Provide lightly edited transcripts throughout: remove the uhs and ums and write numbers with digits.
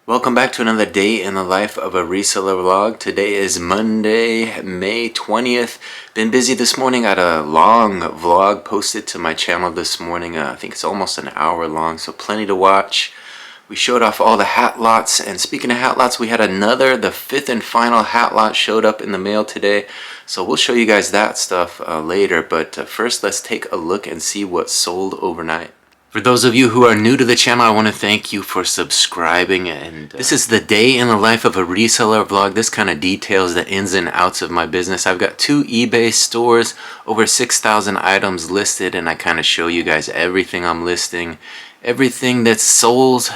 Welcome back to another day in the life of a reseller vlog. Today is Monday, May 20th. Been busy this morning. Got a long vlog posted to my channel this morning. I think it's almost an hour long, so plenty to watch. We showed off all the hat lots, and speaking of hat lots, we had the fifth and final hat lot showed up in the mail today. So we'll show you guys that stuff later, but first let's take a look and see what sold overnight. For those of you who are new to the channel, I want to thank you for subscribing, and this is the day in the life of a reseller vlog. This kind of details the ins and outs of my business. I've got 2 eBay stores, over 6,000 items listed, and I kind of show you guys everything I'm listing, everything that's sold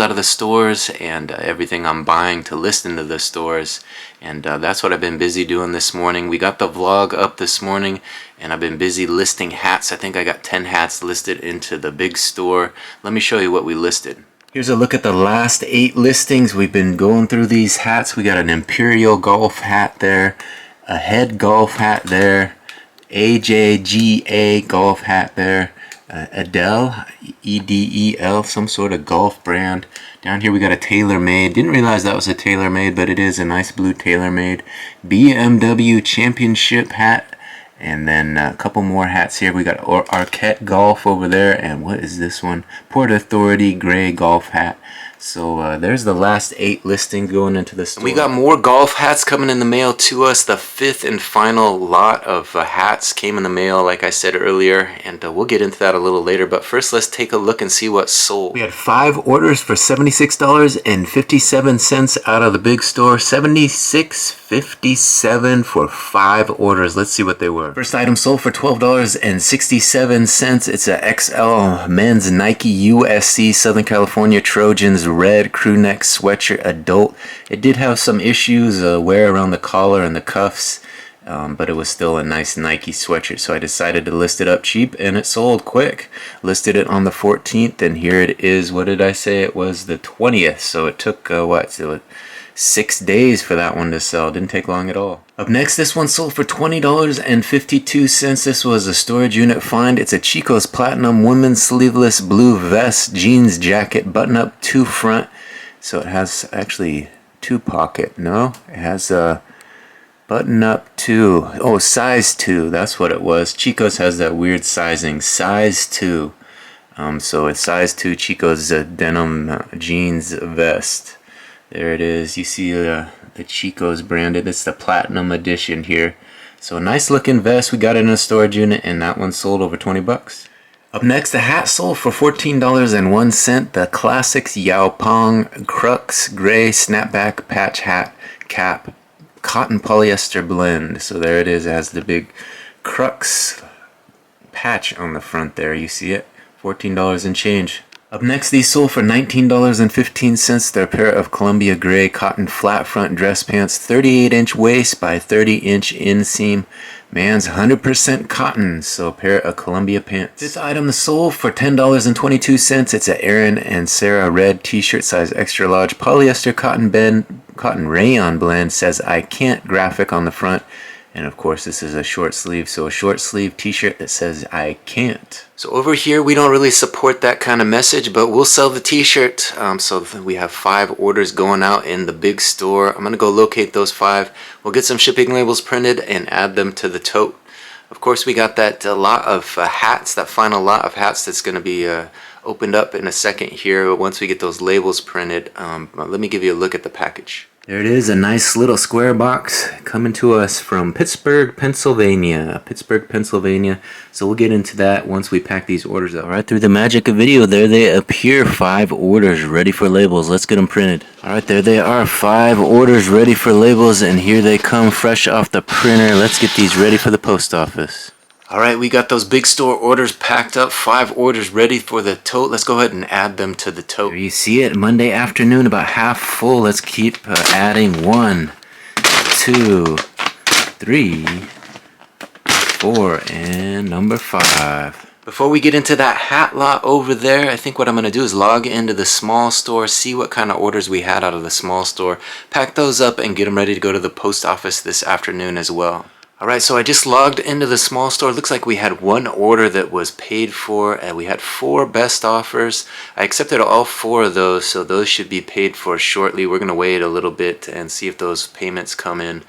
out of the stores, and everything I'm buying to list into the stores. And that's what I've been busy doing this morning. We got the vlog up this morning, and I've been busy listing hats. I think I got 10 hats listed into the big store. Let me show you what we listed. Here's a look at the last 8 listings. We've been going through these hats. We got an Imperial golf hat there, a Head golf hat there, AJGA golf hat there, Edel, E-D-E-L, some sort of golf brand. Down here we got a TaylorMade. Didn't realize that was a TaylorMade, but it is a nice blue TaylorMade. BMW Championship hat. And then a couple more hats here. We got Arquette Golf over there. And what is this one? Port Authority gray golf hat. So there's the last 8 listings going into the store. We got more golf hats coming in the mail to us. The 5th and final lot of hats came in the mail, like I said earlier, and we'll get into that a little later. But first, let's take a look and see what sold. We had 5 orders for $76.57 out of the big store. $76.57 for 5 orders. Let's see what they were. First item sold for $12.67. It's a XL men's Nike USC Southern California Trojans red crew neck sweatshirt adult. It did have some issues, wear around the collar and the cuffs, but it was still a nice Nike sweatshirt, so I decided to list it up cheap, and it sold quick. Listed it on the 14th, and here it is. What did I say? It was the 20th, so it took 6 days for that one to sell. Didn't take long at all. Up next, this one sold for $20.52. This was a storage unit find. It's a Chico's Platinum women's sleeveless blue vest, jeans jacket, button up 2 front. So it has actually 2 pocket. No, it has a button up 2. Oh, size 2. That's what it was. Chico's has that weird sizing. Size 2. So it's size 2 Chico's denim jeans vest. There it is. You see the Chico's branded. It's the Platinum edition here. So a nice looking vest. We got it in a storage unit, and that one sold over 20 bucks. Up next, the hat sold for $14.01. The Classics Yaopong Crux Gray Snapback Patch Hat Cap Cotton Polyester Blend. So there it is. It has the big Crux patch on the front there. You see it? $14 and change. Up next, these sold for $19.15. They're a pair of Columbia gray cotton flat front dress pants, 38-inch waist by 30-inch inseam. Man's 100% cotton, so a pair of Columbia pants. This item sold for $10.22. It's a Aaron and Sarah red t-shirt size extra large polyester cotton rayon blend. Says I can't graphic on the front. And of course, this is a short sleeve, so a short sleeve t-shirt that says I can't. So over here, we don't really support that kind of message, but we'll sell the t-shirt. So we have 5 orders going out in the big store. I'm going to go locate those 5. We'll get some shipping labels printed and add them to the tote. Of course, we got that lot of hats, that final lot of hats that's going to be opened up in a second here once we get those labels printed. Let me give you a look at the package. There it is, a nice little square box coming to us from Pittsburgh, Pennsylvania. So we'll get into that once we pack these orders up. Alright, through the magic of video, there they appear. 5 orders ready for labels. Let's get them printed. Alright, there they are. 5 orders ready for labels, and here they come fresh off the printer. Let's get these ready for the post office. Alright, we got those big store orders packed up, 5 orders ready for the tote. Let's go ahead and add them to the tote. There you see it, Monday afternoon, about half full. Let's keep adding 1, 2, 3, 4, and number 5. Before we get into that hat lot over there, I think what I'm going to do is log into the small store, see what kind of orders we had out of the small store, pack those up, and get them ready to go to the post office this afternoon as well. Alright, so I just logged into the small store. Looks like we had one order that was paid for, and we had 4 best offers. I accepted all 4 of those, so those should be paid for shortly. We're going to wait a little bit and see if those payments come in.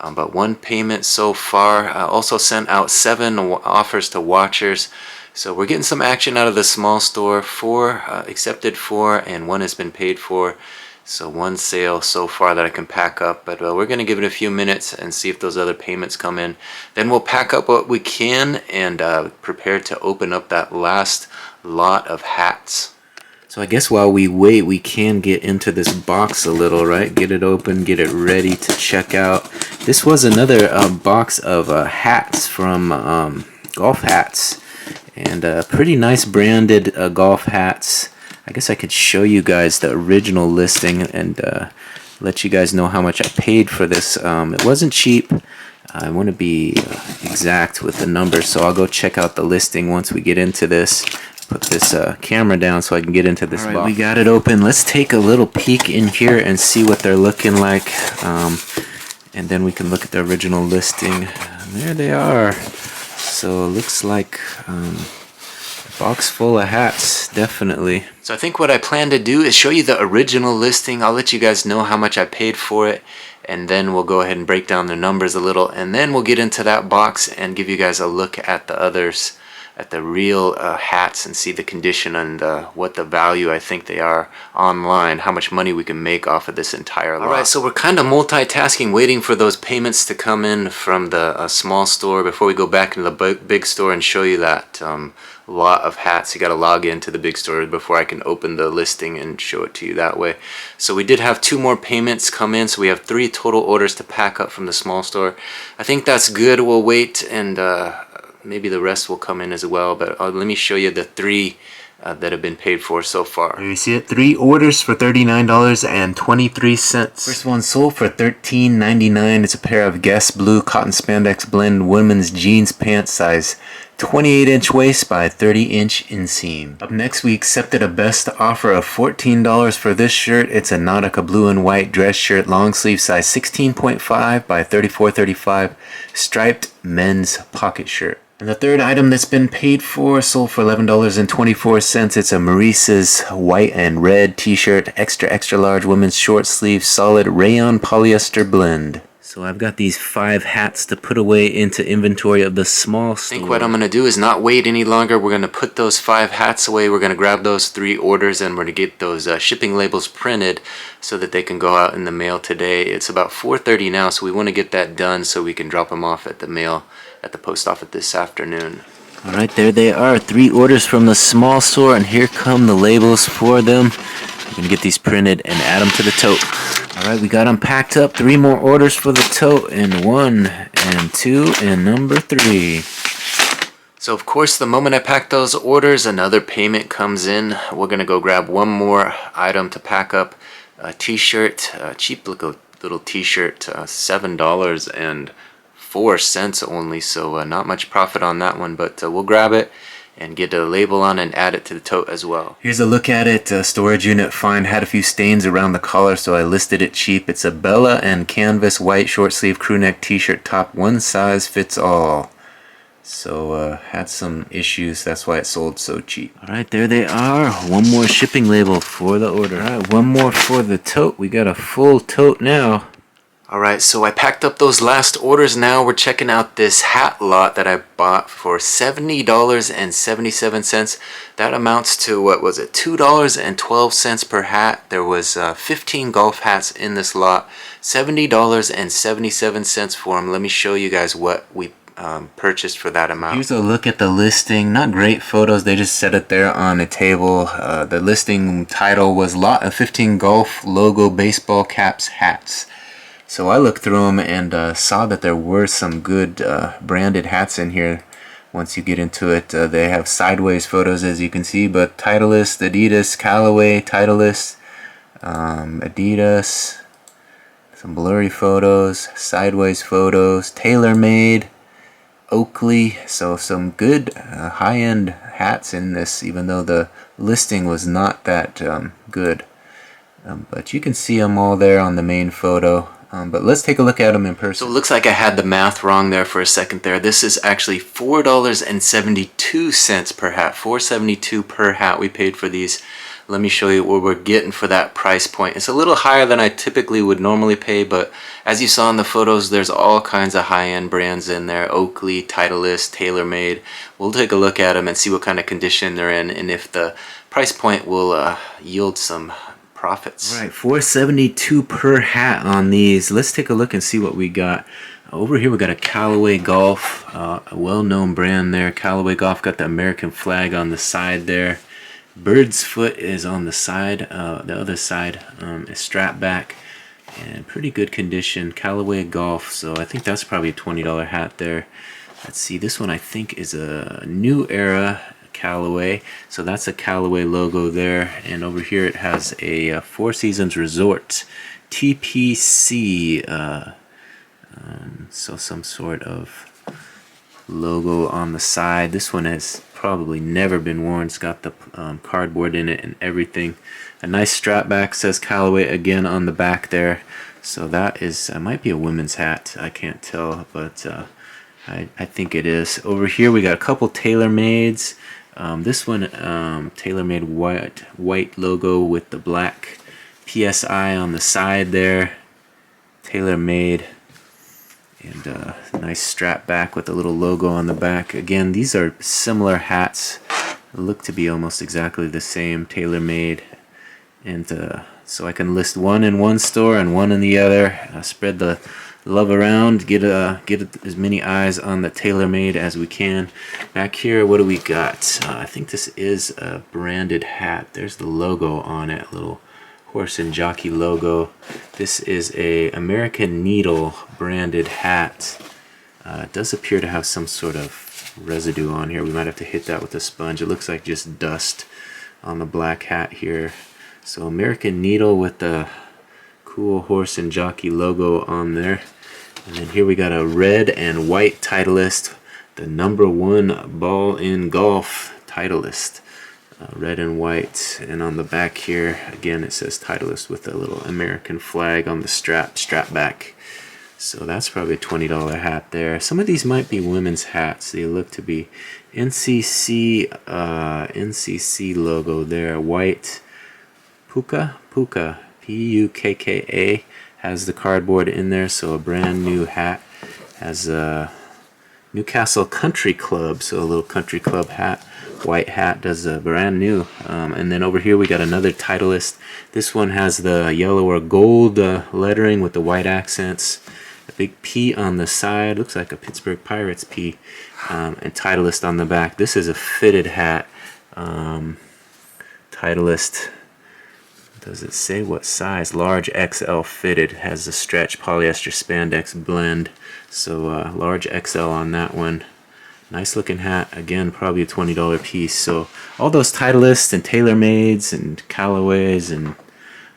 But 1 payment so far. I also sent out 7 offers to watchers. So we're getting some action out of the small store. 4 accepted 4, and 1 has been paid for. So 1 sale so far that I can pack up, but we're going to give it a few minutes and see if those other payments come in. Then we'll pack up what we can and prepare to open up that last lot of hats. So I guess while we wait, we can get into this box a little, right? Get it open, get it ready to check out. This was another box of hats from golf hats, and pretty nice branded golf hats. I guess I could show you guys the original listing and let you guys know how much I paid for this. It wasn't cheap. I want to be exact with the numbers, so I'll go check out the listing once we get into this. Put this camera down so I can get into this box. We got it open. Let's take a little peek in here and see what they're looking like. And then we can look at the original listing. There they are. So it looks like box full of hats, definitely. So I think what I plan to do is show you the original listing. I'll let you guys know how much I paid for it, and then we'll go ahead and break down the numbers a little, and then we'll get into that box and give you guys a look at the others, at the real hats, and see the condition and what the value I think they are online, how much money we can make off of this entire lot. Alright, so we're kind of multitasking, waiting for those payments to come in from the small store before we go back into the big store and show you that lot of hats. You got to log into the big store before I can open the listing and show it to you that way. So we did have 2 more payments come in, so we have 3 total orders to pack up from the small store. I think that's good. We'll wait, and maybe the rest will come in as well, but let me show you the 3 that have been paid for so far. There you see it, 3 orders for $39.23. First one sold for $13.99. It's a pair of Guess Blue cotton spandex blend women's jeans pants, size 28-inch waist by 30-inch inseam. Up next, we accepted a best offer of $14 for this shirt. It's a Nautica blue and white dress shirt, long sleeve, size 16.5 by 34-35, striped men's pocket shirt. And the third item that's been paid for sold for $11.24. It's a Maurice's white and red t-shirt, extra large women's short sleeve, solid rayon polyester blend. So I've got these 5 hats to put away into inventory of the small store. I think what I'm going to do is not wait any longer. We're going to put those 5 hats away. We're going to grab those 3 orders, and we're going to get those shipping labels printed so that they can go out in the mail today. It's about 4:30 now, so we want to get that done so we can drop them off at the mail at the post office this afternoon. Alright, there they are. 3 orders from the small store, and here come the labels for them. We're going to get these printed and add them to the tote. Alright, we got them packed up. 3 more orders for the tote, and 1 and 2 and number 3. So of course, the moment I pack those orders, another payment comes in. We're going to go grab one more item to pack up. A t-shirt, cheap little t-shirt, $7.04 only, so not much profit on that one, but we'll grab it and get a label on and add it to the tote as well. Here's a look at it. Storage unit find, had a few stains around the collar, so I listed it cheap. It's a Bella and canvas white short sleeve crew neck t-shirt top, one size fits all. So had some issues, that's why it sold so cheap. Alright, there they are. One more shipping label for the order. Alright, one more for the tote. We got a full tote now. Alright, so I packed up those last orders. Now we're checking out this hat lot that I bought for $70.77. That amounts to, what was it, $2.12 per hat. There was 15 golf hats in this lot. $70.77 for them. Let me show you guys what we purchased for that amount. Here's a look at the listing. Not great photos, they just set it there on a table. The listing title was Lot of 15 Golf Logo Baseball Caps Hats. So I looked through them and saw that there were some good branded hats in here. Once you get into it, they have sideways photos, as you can see, but Titleist, Adidas, Callaway, Titleist, Adidas, some blurry photos, sideways photos, TaylorMade, Oakley. So some good high-end hats in this, even though the listing was not that good. But you can see them all there on the main photo. But let's take a look at them in person. So it looks like I had the math wrong there for a second there. This is actually $4.72 per hat. $4.72 per hat we paid for these. Let me show you what we're getting for that price point. It's a little higher than I typically would normally pay, but as you saw in the photos, there's all kinds of high-end brands in there. Oakley, Titleist, TaylorMade. We'll take a look at them and see what kind of condition they're in and if the price point will yield some profits. All right, $4.72 per hat on these. Let's take a look and see what we got. Over here we got a Callaway Golf, a well-known brand there. Callaway Golf got the American flag on the side there. Bird's foot is on the side, the other side is strapped back and pretty good condition. Callaway Golf, so I think that's probably a $20 hat there. Let's see, this one I think is a New Era Callaway, so that's a Callaway logo there, and over here it has a Four Seasons Resort TPC, so some sort of logo on the side. This one has probably never been worn. It's got the cardboard in it and everything. A nice strap back, says Callaway again on the back there. So that is might be a women's hat, I can't tell, but I think it is. Over here we got a couple TaylorMades. This one TaylorMade white logo with the black PSI on the side there. TaylorMade. And nice strap back with a little logo on the back. Again, these are similar hats. Look to be almost exactly the same. TaylorMade. And so I can list one in one store and one in the other. Spread the love around. Get as many eyes on the TaylorMade as we can. Back here, what do we got? I think this is a branded hat. There's the logo on it. A little horse and jockey logo. This is a American Needle branded hat. It does appear to have some sort of residue on here. We might have to hit that with a sponge. It looks like just dust on the black hat here. So American Needle with the cool horse and jockey logo on there. And then here we got a red and white Titleist, the #1 ball in golf Titleist. Red and white, and on the back here again it says Titleist with a little American flag on the strap back. So that's probably a $20 hat there. Some of these might be women's hats. They look to be NCC logo there. White Puka P-U-K-K-A has the cardboard in there, so a brand new hat. Has a Newcastle Country Club, so a little country club hat. White hat, does a brand new. And then over here we got another Titleist. This one has the yellow or gold lettering with the white accents. A big P on the side, looks like a Pittsburgh Pirates P. And Titleist on the back. This is a fitted hat. Titleist, does it say what size? Large XL fitted. Has a stretch polyester spandex blend. So large XL on that one. Nice looking hat. Again, probably a $20 piece. So all those Titleists and TaylorMades and Callaways and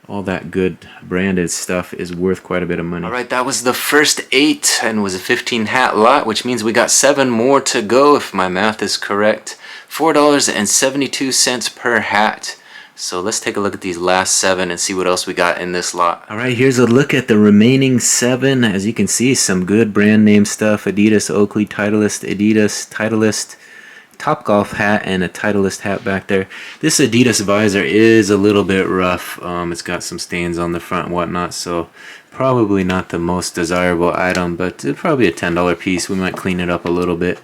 all that good branded stuff is worth quite a bit of money. Alright, that was the first 8 and was a 15 hat lot, which means we got 7 more to go if my math is correct. $4.72 per hat. So let's take a look at these last 7 and see what else we got in this lot. Alright, here's a look at the remaining 7. As you can see, some good brand name stuff. Adidas, Oakley, Titleist, Adidas, Titleist, Topgolf hat, and a Titleist hat back there. This Adidas visor is a little bit rough. It's got some stains on the front and whatnot, so probably not the most desirable item, but probably a $10 piece. We might clean it up a little bit.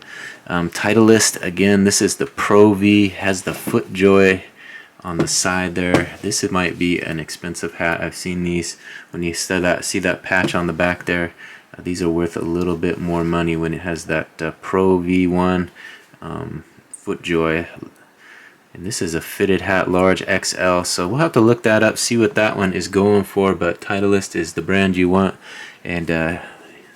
Titleist, again, this is the Pro V, has the FootJoy on the side there. This might be an expensive hat. I've seen these when you see that patch on the back there. These are worth a little bit more money when it has that Pro V1 FootJoy. And this is a fitted hat, large XL. So we'll have to look that up, see what that one is going for. But Titleist is the brand you want. And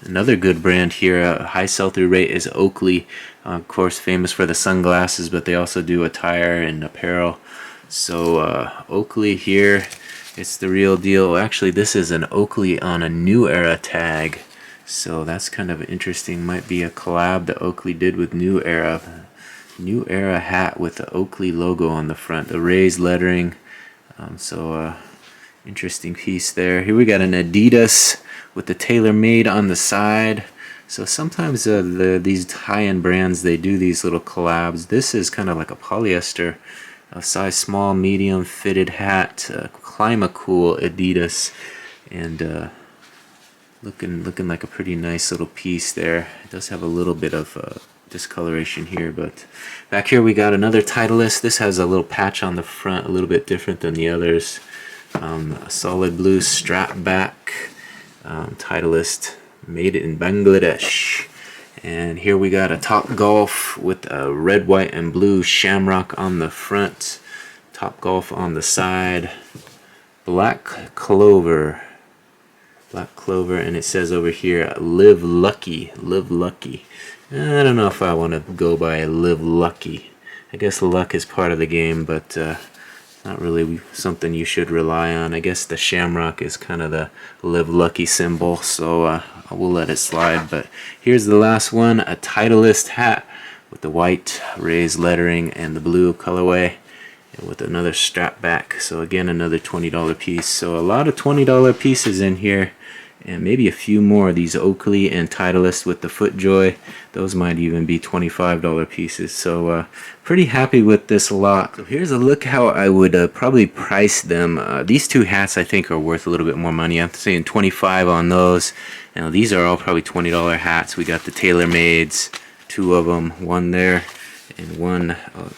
another good brand here, high sell-through rate, is Oakley. Of course, famous for the sunglasses, but they also do attire and apparel. So Oakley here, it's the real deal. Actually, this is an Oakley on a New Era tag, so that's kind of interesting. Might be a collab that Oakley did with New Era. New Era hat with the Oakley logo on the front, the raised lettering. So Interesting piece there. Here we got an Adidas with the TaylorMade on the side. So sometimes these high-end brands, they do these little collabs. This is kind of like a polyester, a size small, medium fitted hat, Climacool Adidas, and looking like a pretty nice little piece there. It does have a little bit of discoloration here, but back here we got another Titleist. This has a little patch on the front, a little bit different than the others. A solid blue strap back, Titleist, made in Bangladesh. And here we got a Top Golf with a red, white, and blue shamrock on the front, Top Golf on the side, black clover, and it says over here, live lucky, live lucky. I don't know if I want to go by live lucky. I guess luck is part of the game, but not really something you should rely on. I guess the shamrock is kind of the live lucky symbol, so we'll let it slide. But here's the last one, a Titleist hat with the white raised lettering and the blue colorway, and with another strap back. So again, another $20 piece. So a lot of $20 pieces in here, and maybe a few more of these Oakley and Titleist with the FootJoy. Those might even be $25 pieces. So pretty happy with this lot. So here's a look how I would probably price them. These two hats I think are worth a little bit more money. I'm saying $25 on those. Now these are all probably $20 hats. We got the TaylorMades, two of them, one there and one,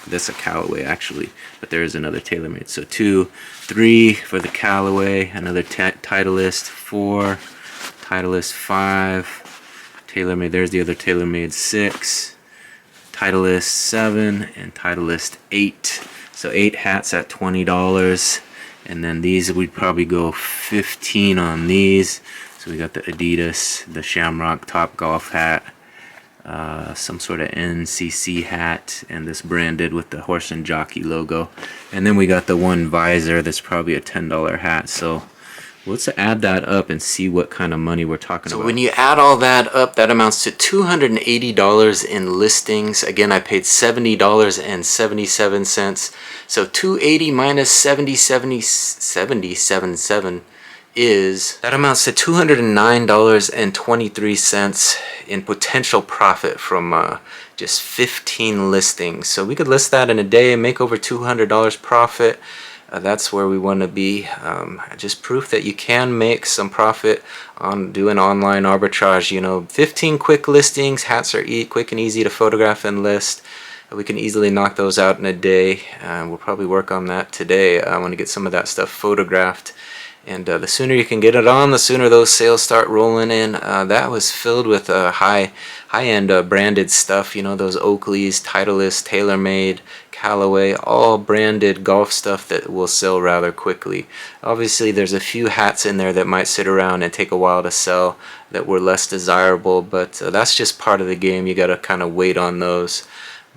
that's a Callaway actually, but there is another TaylorMade. So 2, 3 for the Callaway, another Titleist, 4, Titleist 5, TaylorMade, there's the other TaylorMade, 6, Titleist 7, and Titleist 8. So 8 hats at $20, and then these we'd probably go 15 on these. So we got the Adidas, the Shamrock Top Golf hat, some sort of NCC hat, and this branded with the horse and jockey logo. And then we got the one visor that's probably a $10 hat. So let's add that up and see what kind of money we're talking about. So when you add all that up, that amounts to $280 in listings. Again, I paid $70.77. So 280 minus 77.7 is, that amounts to $209.23 in potential profit from just 15 listings. So we could list that in a day and make over $200 profit. That's where we want to be. Just proof that you can make some profit on doing online arbitrage. You know, 15 quick listings. Hats are quick and easy to photograph and list. We can easily knock those out in a day. We'll probably work on that today. I want to get some of that stuff photographed. And the sooner you can get it on, the sooner those sales start rolling in. That was filled with high-end branded stuff. You know, those Oakleys, Titleist, TaylorMade, Callaway, all branded golf stuff that will sell rather quickly. Obviously, there's a few hats in there that might sit around and take a while to sell that were less desirable, but that's just part of the game. You got to kind of wait on those.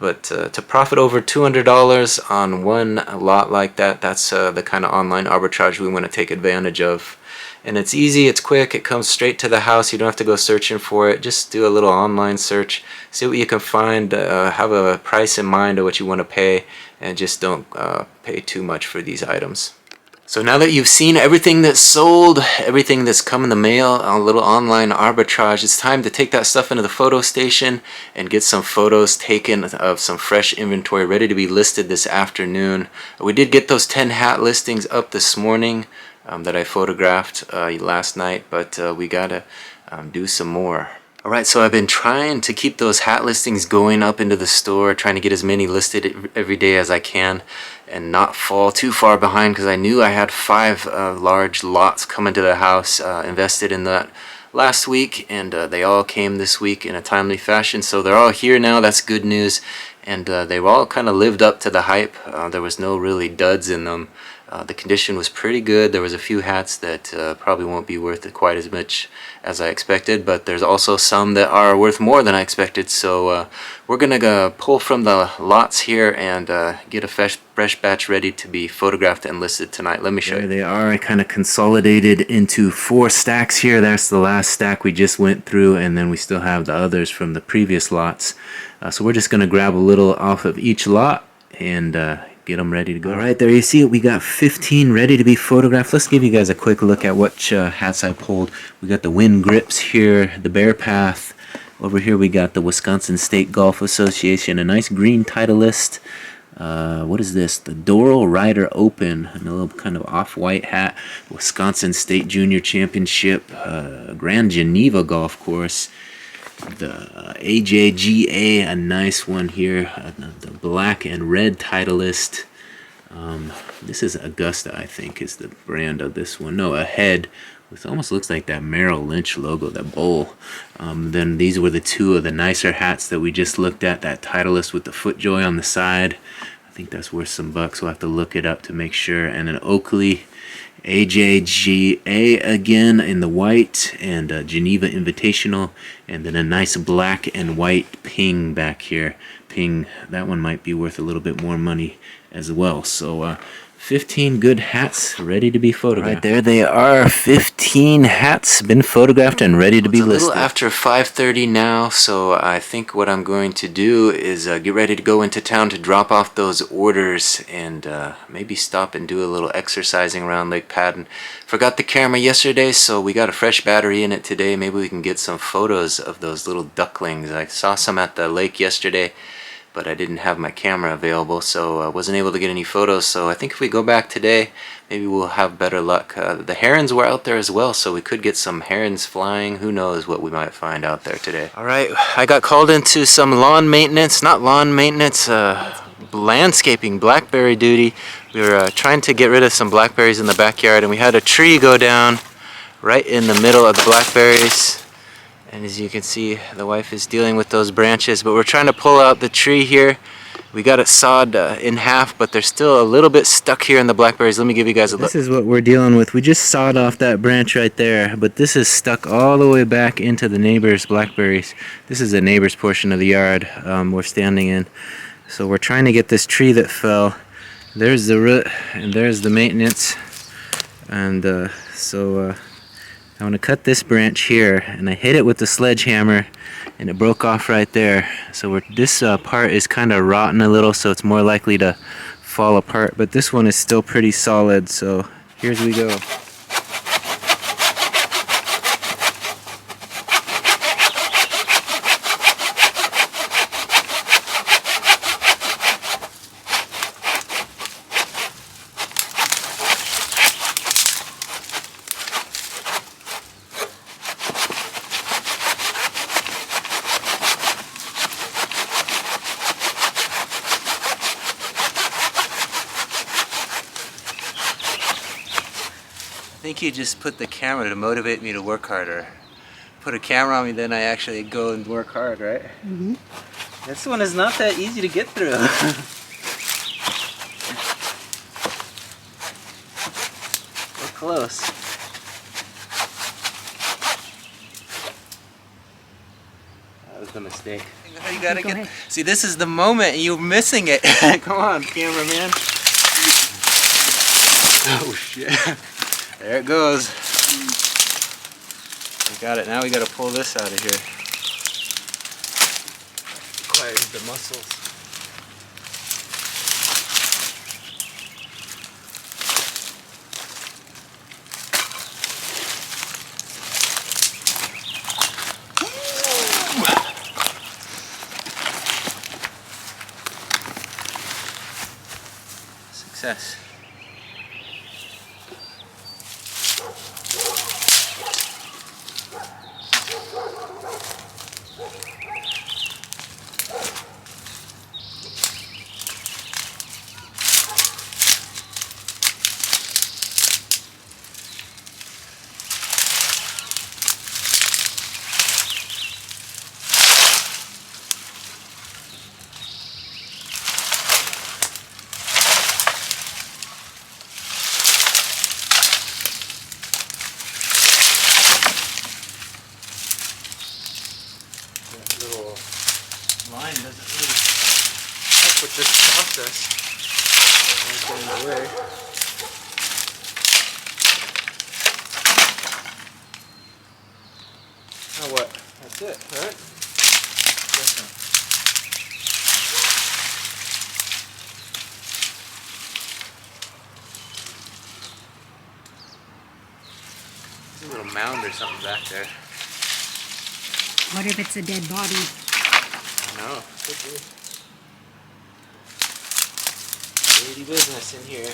But to profit over $200 on one lot like that, that's the kind of online arbitrage we want to take advantage of. And it's easy, it's quick, it comes straight to the house. You don't have to go searching for it. Just do a little online search, see what you can find, have a price in mind of what you want to pay, and just don't pay too much for these items. So now that you've seen everything that's sold, everything that's come in the mail, a little online arbitrage, it's time to take that stuff into the photo station and get some photos taken of some fresh inventory ready to be listed this afternoon. We did get those 10 hat listings up this morning that I photographed last night, but we gotta do some more. Alright, so I've been trying to keep those hat listings going up into the store, trying to get as many listed every day as I can and not fall too far behind, because I knew I had 5 large lots coming to the house, invested in that last week, and they all came this week in a timely fashion. So they're all here now. That's good news, and they've all kind of lived up to the hype. There was no really duds in them. The condition was pretty good. There was a few hats that probably won't be worth it quite as much as I expected, but there's also some that are worth more than I expected. So we're gonna go pull from the lots here and get a fresh batch ready to be photographed and listed tonight. Let me show you. There they are. I kind of consolidated into 4 stacks here. That's the last stack we just went through, and then we still have the others from the previous lots. So we're just gonna grab a little off of each lot and get them ready to go. All right, there you see it. We got 15 ready to be photographed. Let's give you guys a quick look at what hats I pulled. We got the Wind Grips here, the Bear Path. Over here we got the Wisconsin State Golf Association, a nice green Titleist. What is this? The Doral Ryder Open, and a little kind of off-white hat. Wisconsin State Junior Championship, Grand Geneva Golf Course. The AJGA, a nice one here. The black and red Titleist. This is Augusta, I think, is the brand of this one. No, a head. It almost looks like that Merrill Lynch logo, that bowl. Then these were the two of the nicer hats that we just looked at. That Titleist with the FootJoy on the side. I think that's worth some bucks. We'll have to look it up to make sure. And an Oakley AJGA again in the white, and Geneva Invitational, and then a nice black and white Ping back here. Ping, that one might be worth a little bit more money as well. So 15 good hats ready to be photographed. Right, there they are. 15 hats been photographed and ready to be listed. It's a little after 5:30 now, so I think what I'm going to do is get ready to go into town to drop off those orders, and maybe stop and do a little exercising around Lake Padden. Forgot the camera yesterday, so we got a fresh battery in it today. Maybe we can get some photos of those little ducklings. I saw some at the lake yesterday, but I didn't have my camera available, so I wasn't able to get any photos. So I think if we go back today, maybe we'll have better luck. The herons were out there as well, so we could get some herons flying. Who knows what we might find out there today. Alright, I got called into some lawn maintenance, not lawn maintenance, landscaping, blackberry duty. We were trying to get rid of some blackberries in the backyard, and we had a tree go down right in the middle of the blackberries. And as you can see, the wife is dealing with those branches, but we're trying to pull out the tree here. We got it sawed in half, but they're still a little bit stuck here in the blackberries. Let me give you guys a look. This is what we're dealing with. We just sawed off that branch right there, but this is stuck all the way back into the neighbor's blackberries. This is the neighbor's portion of the yard we're standing in. So we're trying to get this tree that fell. There's the root, and there's the maintenance. And I want to cut this branch here, and I hit it with the sledgehammer, and it broke off right there. So this part is kind of rotten a little, so it's more likely to fall apart, but this one is still pretty solid, so here's we go. I think you just put the camera to motivate me to work harder. Put a camera on me, then I actually go and work hard, right? Mm-hmm. This one is not that easy to get through. We're close. That was a mistake. You gotta get. See, this is the moment, and you're missing it. Come on, cameraman. Oh shit. There it goes. We got it. Now we got to pull this out of here. Requires the muscles. Success. Line doesn't really help with this process. It's getting in the way. Now what? That's it, right? There's a little mound or something back there. What if it's a dead body? I don't know. Could be. Shady business in here.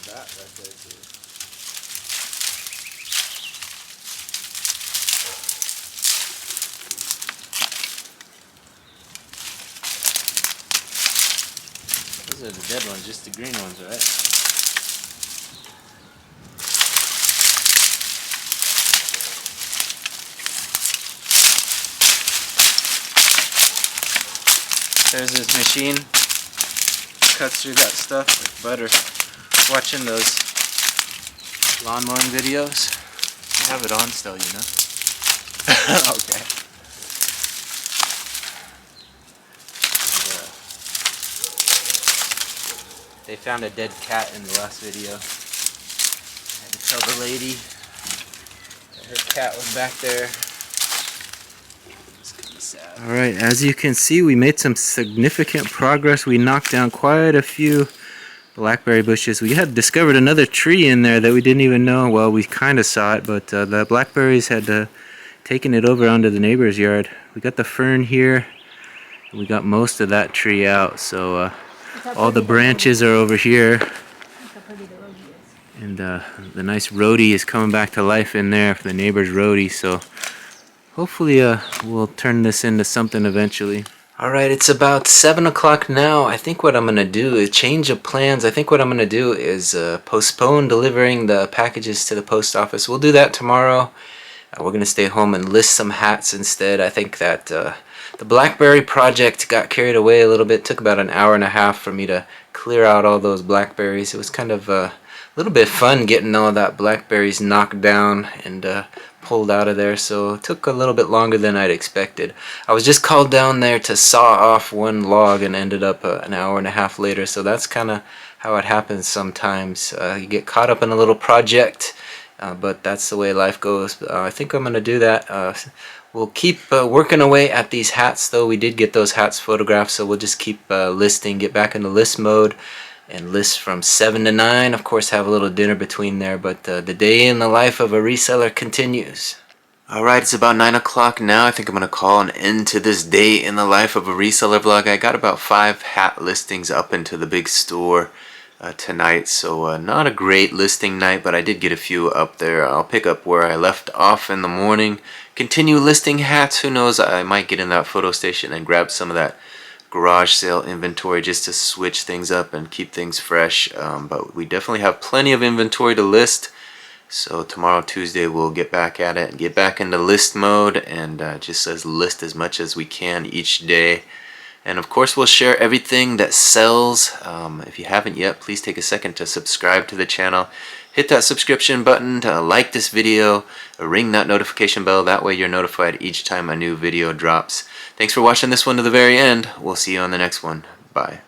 That right there too. Those are the dead ones, just the green ones, right? There's this machine, cuts through that stuff like butter. Watching those lawn mowing videos. I have it on still, you know. Okay. And, they found a dead cat in the last video. I had to tell the lady that her cat was back there. It's kind of sad. Alright, as you can see, we made some significant progress. We knocked down quite a few blackberry bushes. We had discovered another tree in there that we didn't even know. Well, we kind of saw it, but the blackberries had taken it over onto the neighbor's yard. We got the fern here. We got most of that tree out, so all the branches are over here. And the nice rhodie is coming back to life in there for the neighbor's rhodie, so hopefully we'll turn this into something eventually. Alright, it's about 7 o'clock now. I think what I'm going to do is change of plans. I think what I'm going to do is postpone delivering the packages to the post office. We'll do that tomorrow. We're going to stay home and list some hats instead. I think that the blackberry project got carried away a little bit. It took about an hour and a half for me to clear out all those blackberries. It was kind of a little bit fun getting all that blackberries knocked down and pulled out of there, so it took a little bit longer than I'd expected. I was just called down there to saw off one log and ended up an hour and a half later, so that's kind of how it happens sometimes. You get caught up in a little project, but that's the way life goes. I think I'm going to do that. We'll keep working away at these hats, though. We did get those hats photographed, so we'll just keep listing, get back into list mode, and list from 7 to 9. Of course, have a little dinner between there, but the day in the life of a reseller continues. Alright, it's about 9 o'clock now. I think I'm going to call an end to this day in the life of a reseller vlog. I got about 5 hat listings up into the big store tonight, so not a great listing night, but I did get a few up there. I'll pick up where I left off in the morning, continue listing hats. Who knows, I might get in that photo station and grab some of that garage sale inventory just to switch things up and keep things fresh, but we definitely have plenty of inventory to list, so tomorrow, Tuesday, we'll get back at it and get back into list mode and just list as much as we can each day. And of course, we'll share everything that sells. If you haven't yet, please take a second to subscribe to the channel. Hit that subscription button, to like this video, ring that notification bell. That way you're notified each time a new video drops. Thanks for watching this one to the very end. We'll see you on the next one. Bye.